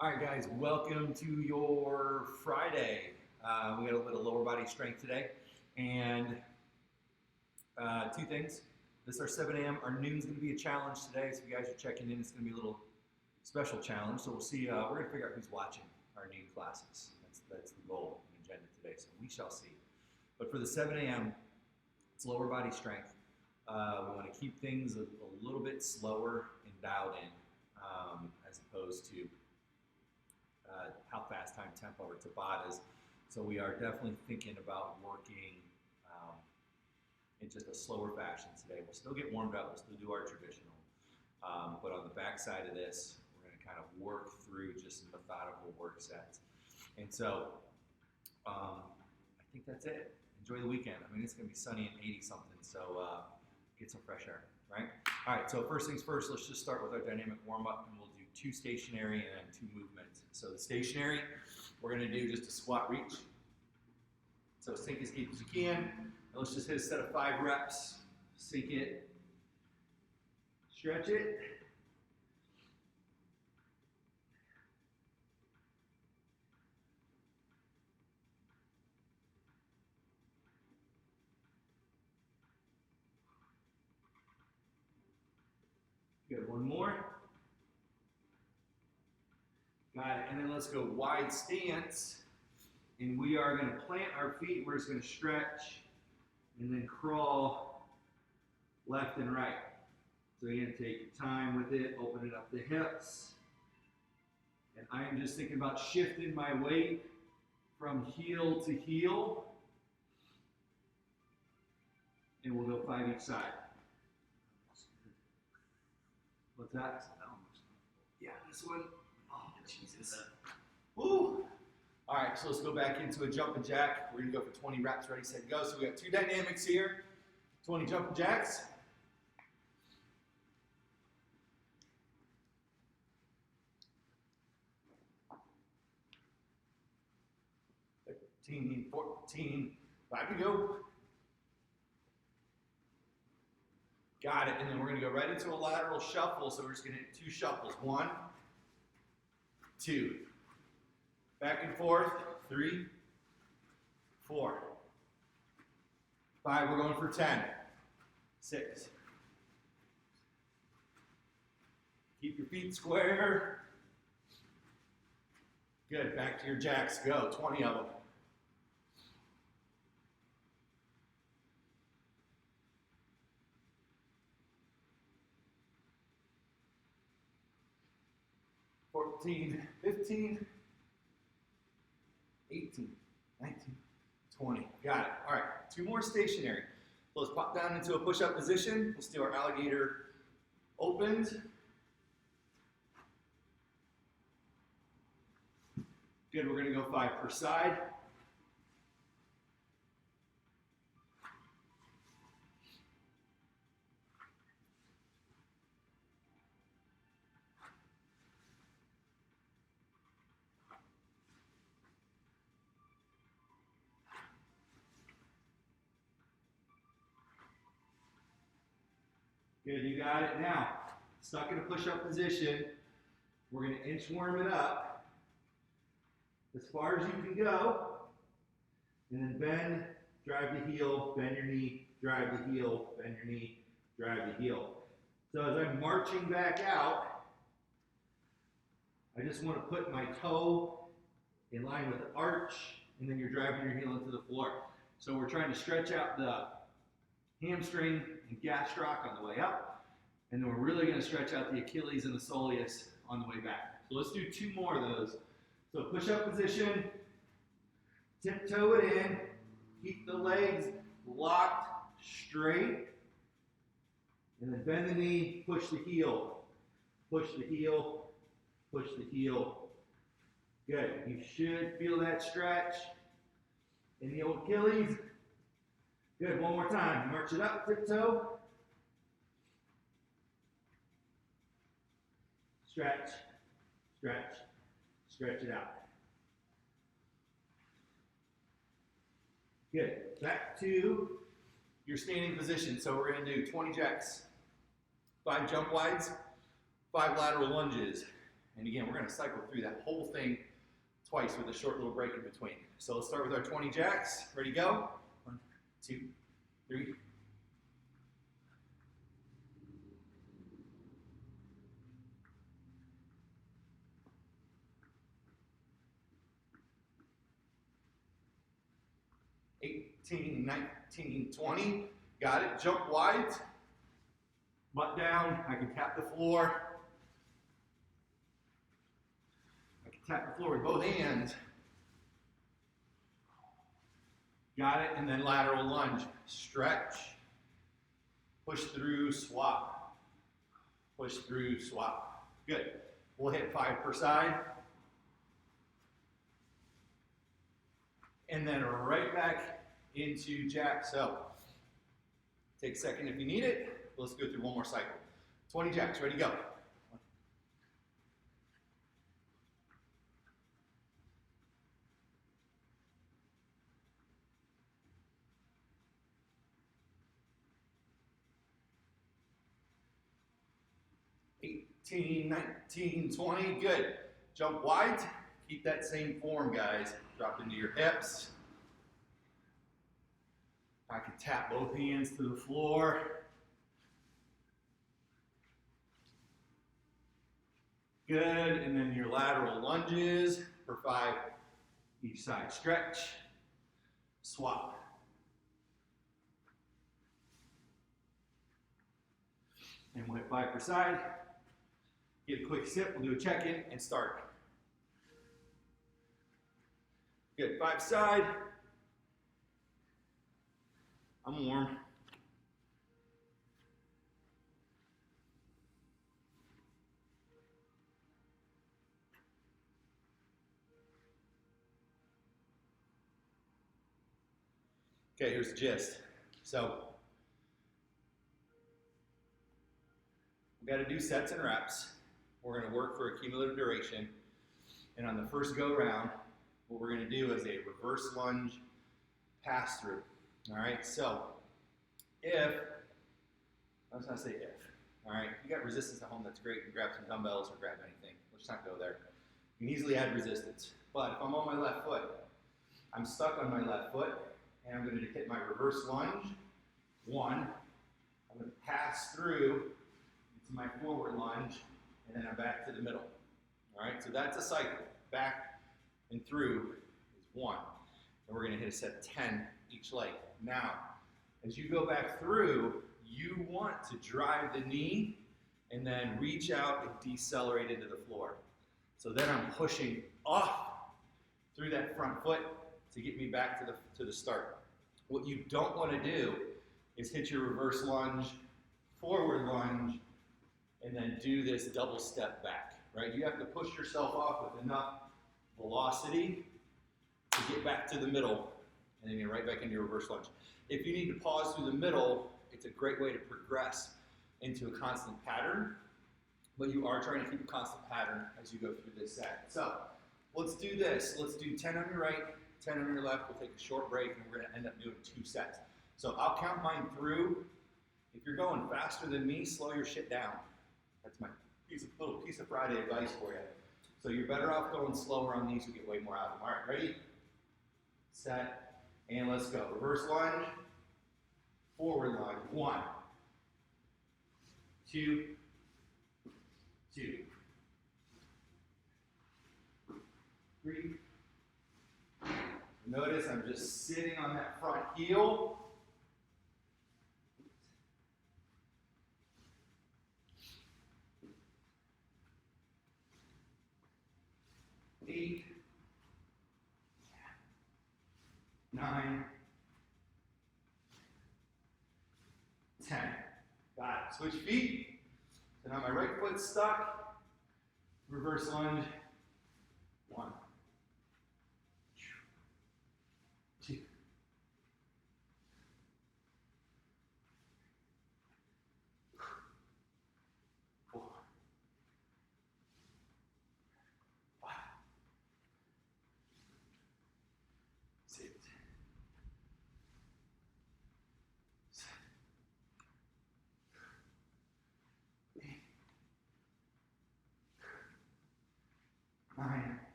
All right, guys, welcome to your Friday. We got a little bit of lower body strength today. And two things. This is our 7 a.m. Our noon's going to be a challenge today. So if you guys are checking in, it's going to be a little special challenge. So we'll see. We're going to figure out who's watching our noon classes. That's the goal and agenda today. So we shall see. But for the 7 a.m., it's lower body strength. We want to keep things a little bit slower and dialed in as opposed to how fast time tempo or Tabatas. So we are definitely thinking about working in just a slower fashion today. We'll still get warmed up, we'll still do our traditional. But on the back side of this, we're going to kind of work through just some methodical work sets. And so I think that's it. Enjoy the weekend. I mean, it's going to be sunny and 80 something, so get some fresh air, right? All right, so first things first, let's just start with our dynamic warm-up, and we'll do 2 stationary and 2 movements. So the stationary, we're going to do just a squat reach. So sink as deep as you can. And let's just hit a set of 5 reps. Sink it. Stretch it. Good, one more. Got it, and then let's go wide stance. And we are going to plant our feet. We're just going to stretch and then crawl left and right. So you're going to take your time with it, open it up the hips. And I am just thinking about shifting my weight from heel to heel. And we'll go 5 each side. What's that? Yeah, this one. Oh, Jesus. Woo! All right, so let's go back into a jumping jack. We're going to go for 20 reps. Ready, set, go. So we got 2 dynamics here. 20 jumping jacks. Fifteen, 14. 5 to go. Got it. And then we're going to go right into a lateral shuffle. So we're just going to hit 2 shuffles. 1, 2. Back and forth. 3, 4. 5. We're going for 10. 6. Keep your feet square. Good. Back to your jacks. Go. 20 of them. $14, $15, $18, $19, $20. Got it. All right, 2 more stationary. So let's pop down into a push-up position. Let's do our alligator opened. Good, we're going to go 5 per side. Good, you got it. Now, stuck in a push-up position, we're going to inchworm it up as far as you can go, and then bend, drive the heel, bend your knee, drive the heel, bend your knee, drive the heel. So as I'm marching back out, I just want to put my toe in line with the arch, and then you're driving your heel into the floor. So we're trying to stretch out the hamstring and gastroc on the way up, and then we're really going to stretch out the Achilles and the soleus on the way back. So let's do 2 more of those. So push-up position, tiptoe it in, keep the legs locked straight, and then bend the knee, push the heel, push the heel, push the heel. Good. You should feel that stretch in the old Achilles. Good, one more time. March it up, tiptoe. Stretch, stretch, stretch it out. Good. Back to your standing position. So we're going to do 20 jacks, 5 jump wides, 5 lateral lunges. And again, we're gonna cycle through that whole thing twice with a short little break in between. So let's start with our 20 jacks. Ready, go? 1, 2, 3. $18, $19, $20. Got it. Jump wide. Butt down. I can tap the floor. I can tap the floor with both hands. Got it. And then lateral lunge. Stretch. Push through, swap. Push through, swap. Good. We'll hit 5 per side. And then right back into jack. So take a second if you need it. Let's go through one more cycle. 20 jacks, ready, go. 18, 19, 20, good. Jump wide, keep that same form, guys. Drop into your hips. I can tap both hands to the floor. Good, and then your lateral lunges for 5 each side. Stretch, swap. And we'll hit 5 per side. Get a quick sip, we'll do a check-in and start. Good, 5 side. I'm warm. Okay, here's the gist. So, we got to do sets and reps. We're going to work for a cumulative duration. And on the first go round, what we're going to do is a reverse lunge pass through. All right, so I was going to say if. All right, if you got resistance at home, that's great. You can grab some dumbbells or grab anything. Let's not go there. You can easily add resistance. But if I'm on my left foot, I'm stuck on my left foot, and I'm going to hit my reverse lunge. 1. I'm going to pass through into my forward lunge, and then I'm back to the middle. All right, so that's a cycle. Back and through is 1. And we're going to hit a set of 10 each leg. Now, as you go back through, you want to drive the knee and then reach out and decelerate into the floor. So then I'm pushing off through that front foot to get me back to the start. What you don't want to do is hit your reverse lunge, forward lunge, and then do this double step back, right? You have to push yourself off with enough velocity to get back to the middle, and then you're right back into your reverse lunge. If you need to pause through the middle, it's a great way to progress into a constant pattern, but you are trying to keep a constant pattern as you go through this set. So let's do this. Let's do 10 on your right, 10 on your left. We'll take a short break, and we're going to end up doing 2 sets. So I'll count mine through. If you're going faster than me, slow your shit down. That's my little piece of Friday advice for you. So you're better off going slower on these. You get way more out of them. All right, ready? Set, and let's go. Reverse lunge, forward lunge. 1, 2, 2, 3. Notice I'm just sitting on that front heel. 8, 9, 10. Got it. Switch feet. So now my right foot's stuck. Reverse lunge. 1, 2, 4, 5, 6, 7, 8,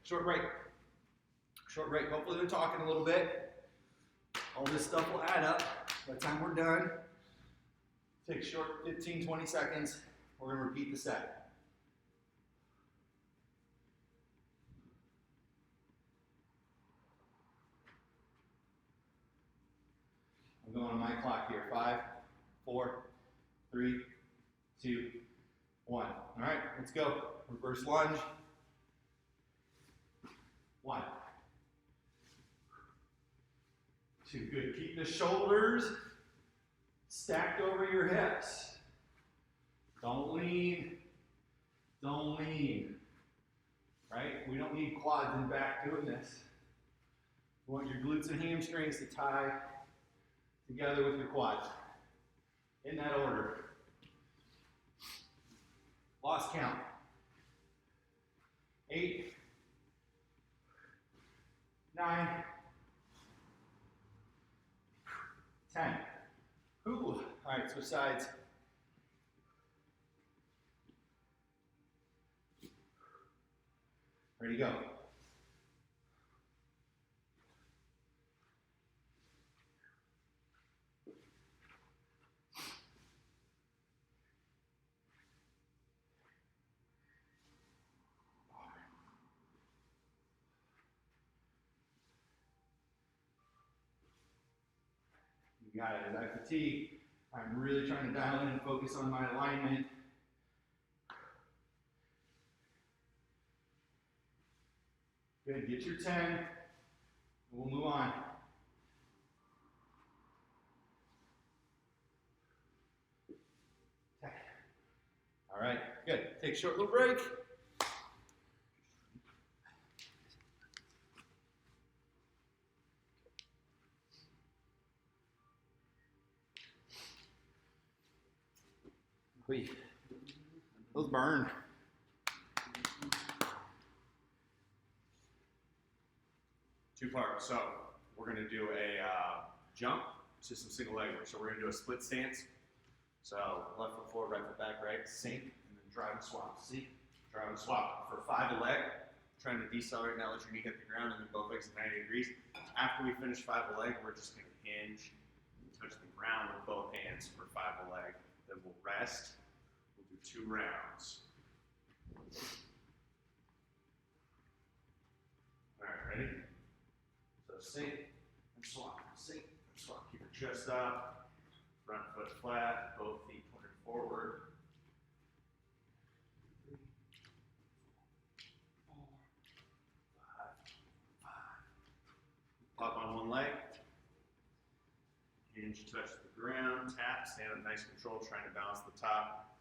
Short break. Short break. Hopefully they're talking a little bit. All this stuff will add up by the time we're done. Take a short 15, 20 seconds. We're going to repeat the set. I'm going on my clock here. 5, 4, 3, 2, 1. All right, let's go. Reverse lunge. 1, 2. Good. Keep the shoulders stacked over your hips. Don't lean. Don't lean. Right? We don't need quads and back doing this. You want your glutes and hamstrings to tie together with your quads. In that order. Lost count. 8, 9, 10. Ooh. All right, switch sides. Ready to go. You got it. As I fatigue, I'm really trying to dial in and focus on my alignment. Good. Get your 10, and we'll move on. All right. Good. Take a short little break. Those burn. Two parts. So we're going to do a jump to some single leg work. So we're going to do a split stance. So left foot forward, right foot back, right, sink, and then drive and swap. See? Drive and swap for 5 a leg. Trying to decelerate now, let your knee hit the ground, and then both legs at 90 degrees. After we finish 5 a leg, we're just going to hinge and touch the ground with both hands for 5 a leg. Then we'll rest. We'll do 2 rounds. All right, ready? So sink and swap, sink and swap. Keep your chest up, front foot flat, both feet pointed forward. 3, 4, 5, 5. Pop on one leg. Hinge, touch the ground, tap, stand up nice control, trying to balance the top.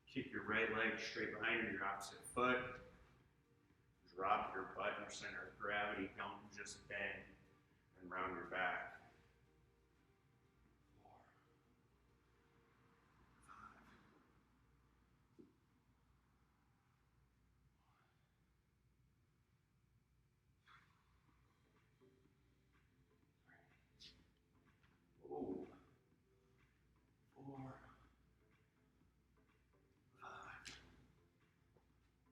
Kick your right leg straight behind you, your opposite foot. Drop your butt in your center of gravity, don't just bend and round your back. 4, 5. Ooh. 4, 5.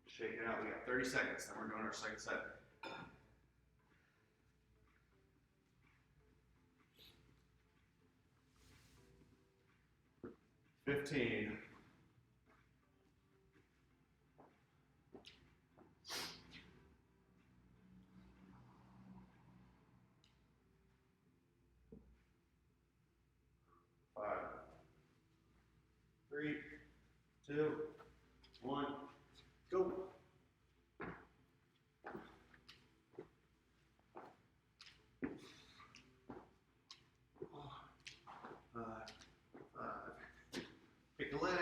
Shake it out. We got 30 seconds, then we're doing our second set. 15. 5, 3, 2, 1, go. 5, 5. Pick a leg. 2,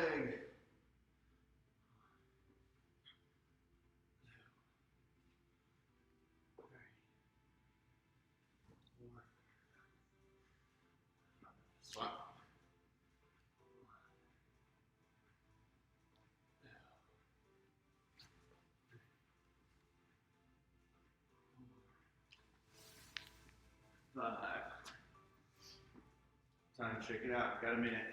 3, 4. Swap. 5. Time to shake it out. Got a minute.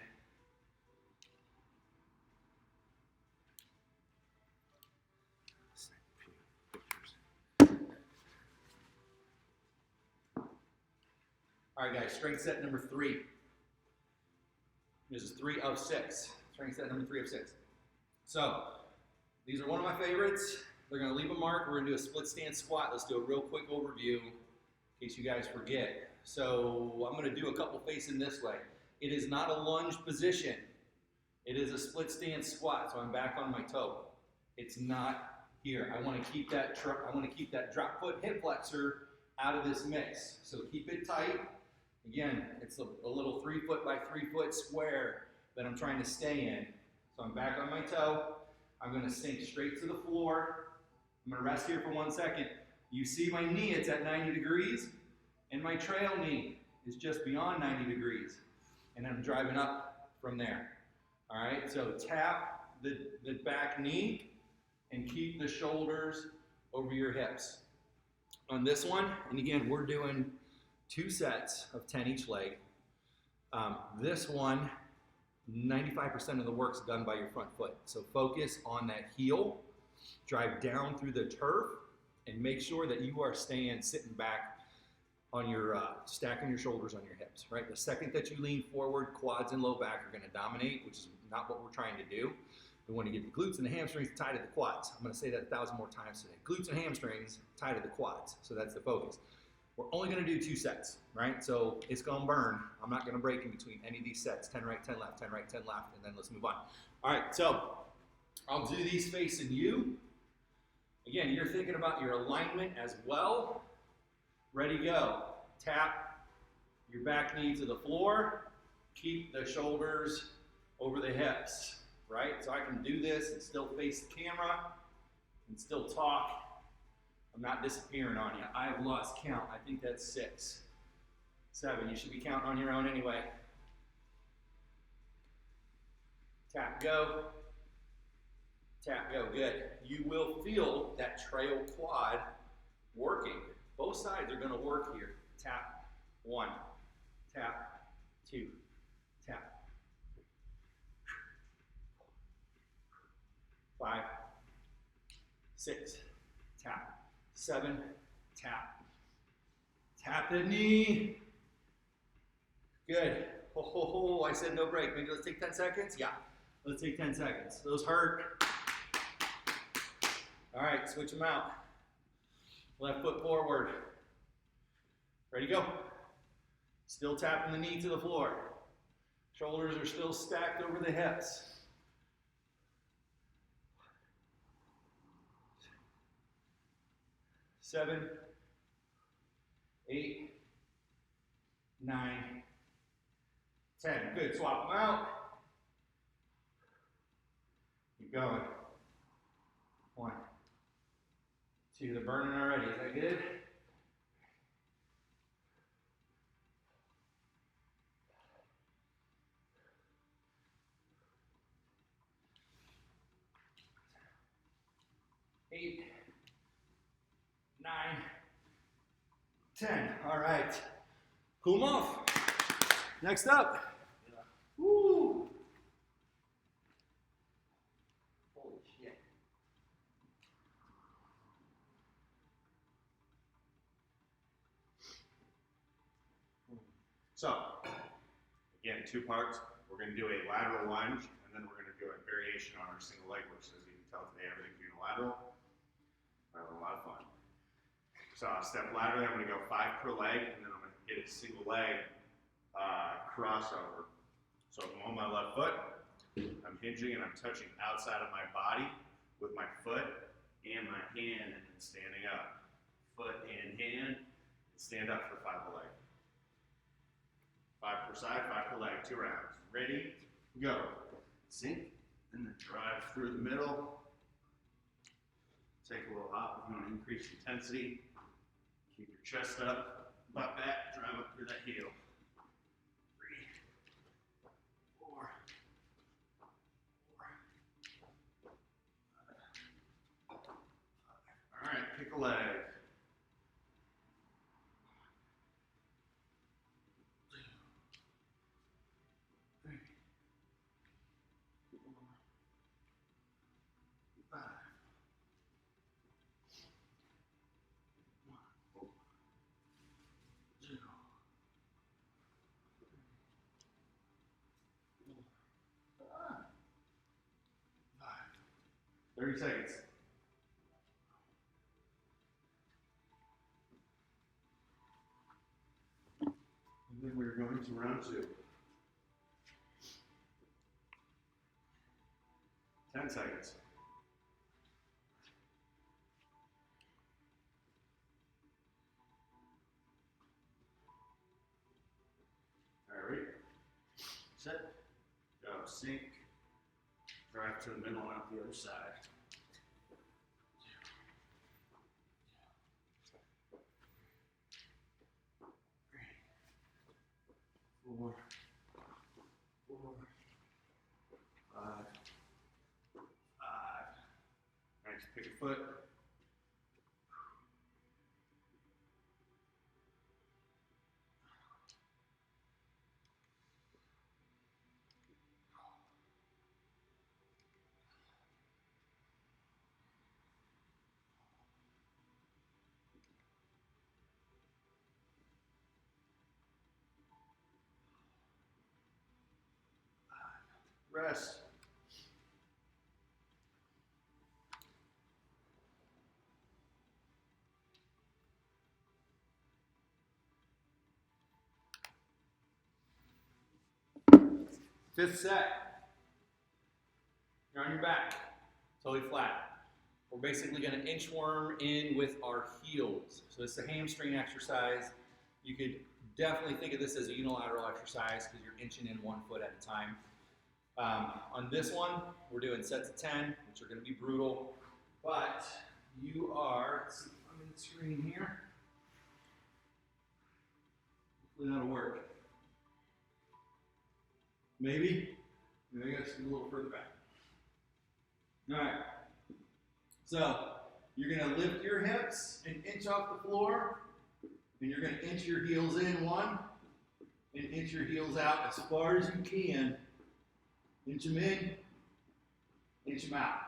right, guys, strength set number 3. This is 3 of 6. Strength set number 3 of 6. So, these are one of my favorites. They're gonna leave a mark. We're gonna do a split stance squat. Let's do a real quick overview in case you guys forget. So, I'm gonna do a couple facing this way. It is not a lunge position. It is a split stance squat, so I'm back on my toe. It's not here. I wanna keep that drop foot hip flexor out of this mix. So keep it tight. Again, it's a little 3 foot by 3 foot square that I'm trying to stay in. So I'm back on my toe. I'm gonna sink straight to the floor. I'm gonna rest here for 1 second. You see my knee, it's at 90 degrees, and my trail knee is just beyond 90 degrees. And I'm driving up from there. All right, so tap the back knee and keep the shoulders over your hips. On this one, and again, we're doing 2 sets of 10 each leg. This one, 95% of the work's done by your front foot. So focus on that heel, drive down through the turf, and make sure that you are sitting back on your, stacking your shoulders on your hips, right? The second that you lean forward, quads and low back are gonna dominate, which is not what we're trying to do. We want to get the glutes and the hamstrings tied to the quads. I'm going to say that 1,000 more times today. Glutes and hamstrings tied to the quads. So that's the focus. We're only going to do 2 sets, right? So it's going to burn. I'm not going to break in between any of these sets. 10 right, 10 left, 10 right, 10 left, and then let's move on. All right, so I'll do these facing you. Again, you're thinking about your alignment as well. Ready, go. Tap your back knee to the floor. Keep the shoulders over the hips. Right? So I can do this and still face the camera and still talk. I'm not disappearing on you. I've lost count. I think that's 6, 7. You should be counting on your own anyway. Tap, go. Tap, go. Good. You will feel that trail quad working. Both sides are going to work here. Tap, 1. Tap, 2. Tap. 5, 6, tap, 7, tap. Tap the knee. Good. Ho, ho, ho. I said no break. Maybe let's take 10 seconds? Yeah, let's take 10 seconds. Those hurt. All right, switch them out. Left foot forward. Ready, go. Still tapping the knee to the floor. Shoulders are still stacked over the hips. 7, 8, 9, 10. Good. Swap them out. Keep going. 1, 2. They're burning already. Is that good? Eight, 9, 10. All right. Cool them off. Next up. Woo. Holy shit. So, again, 2 parts. We're going to do a lateral lunge, and then we're going to do a variation on our single leg, which, as you can tell today, everything's unilateral. We're having a lot of fun. So I'll step laterally. I'm going to go 5 per leg, and then I'm going to get a single leg crossover. So I'm on my left foot. I'm hinging and I'm touching outside of my body with my foot and my hand and standing up. Foot and hand, and stand up for 5 per leg. 5 per side, 5 per leg, 2 rounds. Ready, go. Sink, and then drive through the middle. Take a little hop if you want to increase intensity. Keep your chest up, butt back, drive up through that heel. 3, 4, 5. All right, pick a leg. 2, 3, 4, 5. 1, 0. 30 seconds. And then we're going to round 2. 10 seconds. All right, ready? Set. Go, sink. Drive to the middle and out the other side. 4, 4, 5, 5. All right, just pick a foot. Rest. Fifth set. You're on your back, totally flat. We're basically going to inchworm in with our heels. So it's a hamstring exercise. You could definitely think of this as a unilateral exercise because you're inching in 1 foot at a time. On this one, we're doing sets of 10, which are going to be brutal. But you are, let's see if I'm in the screen here. Hopefully that'll work. Maybe I gotta scoot a little further back. All right. So you're gonna lift your hips and inch off the floor, and you're gonna inch your heels in 1, and inch your heels out as far as you can. Inch them in, inch them out.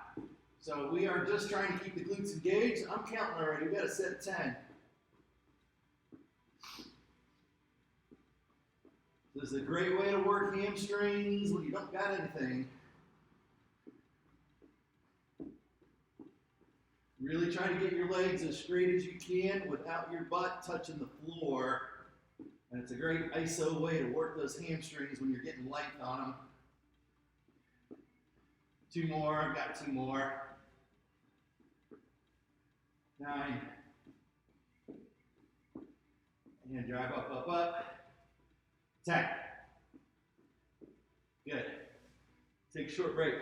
So we are just trying to keep the glutes engaged. I'm counting already. We got a set of 10. This is a great way to work hamstrings when you don't got anything. Really try to get your legs as straight as you can without your butt touching the floor. And it's a great ISO way to work those hamstrings when you're getting light on them. 2 more, I've got 2 more. 9. And drive up, up, up. 10. Good. Take a short break.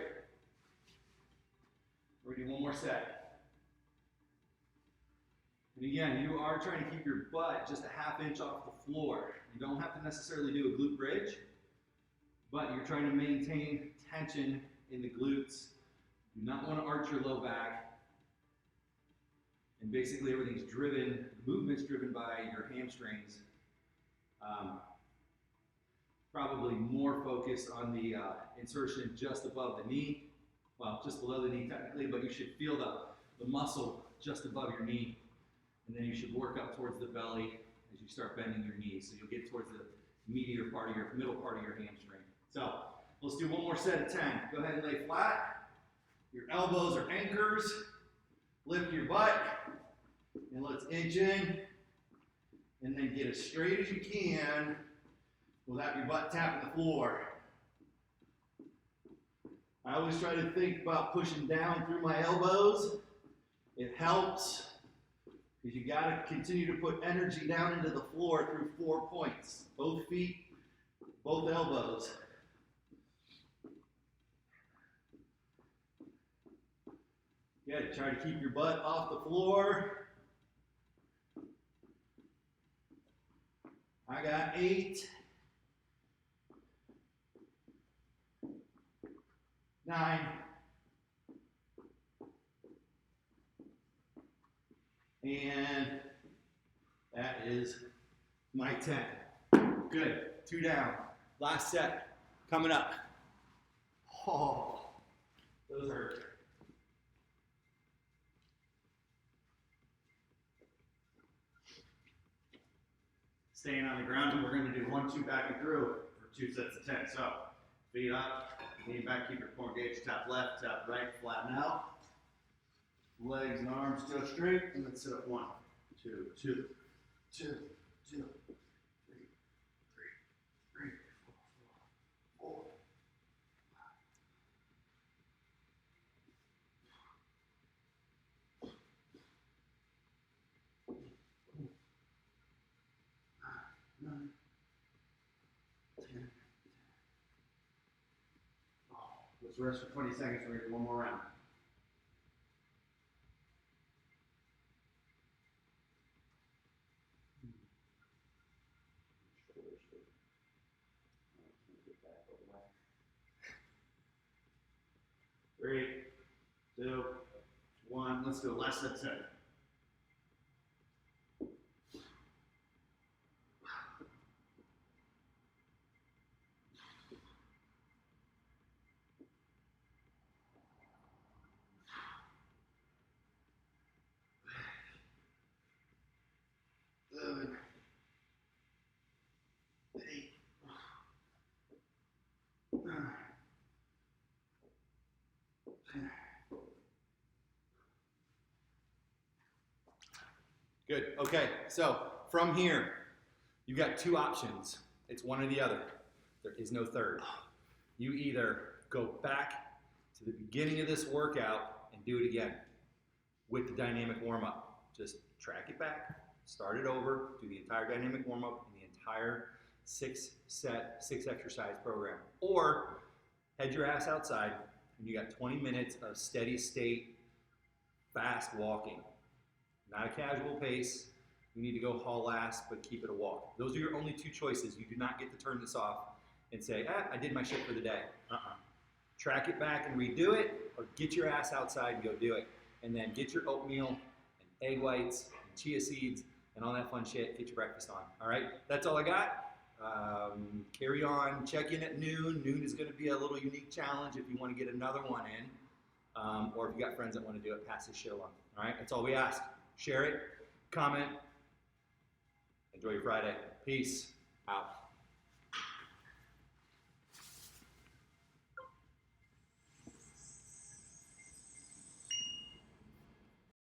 We're going to do 1 more set. And again, you are trying to keep your butt just a ½ inch off the floor. You don't have to necessarily do a glute bridge, but you're trying to maintain tension in the glutes. You do not want to arch your low back. And basically everything's driven, the movement's driven by your hamstrings. Probably more focused on the insertion just above the knee. Well, just below the knee technically, but you should feel the muscle just above your knee. And then you should work up towards the belly as you start bending your knees. So you'll get towards the middle part of your hamstring. So let's do 1 more set of 10. Go ahead and lay flat. Your elbows are anchors. Lift your butt. And let's inch in. And then get as straight as you can without your butt tapping the floor. I always try to think about pushing down through my elbows. It helps because you got to continue to put energy down into the floor through 4 points. Both feet, both elbows. Good. Try to keep your butt off the floor. I got 8. 9. And that is my 10. Good. 2 down. Last set coming up. Oh, those hurt. Staying on the ground, and we're going to do 1, 2 back and through for 2 sets of 10. So feet up, lean back, keep your core engaged, tap left, tap right, flatten out. Legs and arms still straight, and let's sit up. 1, 2, 2, 2, 2, 3, 3, 4, 9, 10. Let's rest for 20 seconds. We're going to do one more round. Three, 2, 1. Let's do a last set. Good. Okay, so from here, you've got two options. It's one or the other. There is no third. You either go back to the beginning of this workout and do it again with the dynamic warm-up. Just track it back, start it over, do the entire dynamic warm-up and the entire 6-exercise program. Or head your ass outside and you got 20 minutes of steady state, fast walking. Not a casual pace. You need to go haul ass, but keep it a walk. Those are your only two choices. You do not get to turn this off and say, I did my shit for the day. Track it back and redo it, or get your ass outside and go do it. And then get your oatmeal and egg whites and chia seeds and all that fun shit. Get your breakfast on. All right, that's all I got. Carry on. Check in at noon. Noon is going to be a little unique challenge if you want to get another one in. Or if you got friends that want to do it, pass this shit along. All right, that's all we ask. Share it, comment. Enjoy your Friday. Peace out.